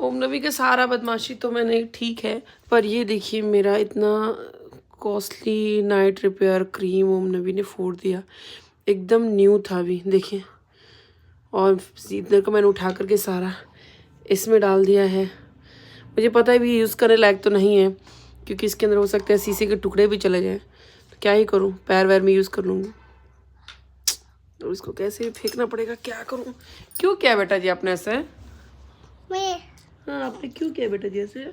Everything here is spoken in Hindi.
ओम नबी का सारा बदमाशी तो मैंने ठीक है, पर ये देखिए मेरा इतना कॉस्टली नाइट रिपेयर क्रीम ओम नबी ने फोड़ दिया। एकदम न्यू था अभी, देखिए। और इधर को मैंने उठा करके सारा इसमें डाल दिया है। मुझे पता है भी यूज़ करने लायक तो नहीं है, क्योंकि इसके अंदर हो सकता है शीशे के टुकड़े भी चले जाएँ। तो क्या ही करूँ, पैर वैर में यूज़ कर लूँगी। तो इसको कैसे फेंकना पड़ेगा, क्या करूँ। क्यों किया बेटा जी आपने ऐसे? मैं हाँ आपने क्यों किया बेटा जी ऐसे?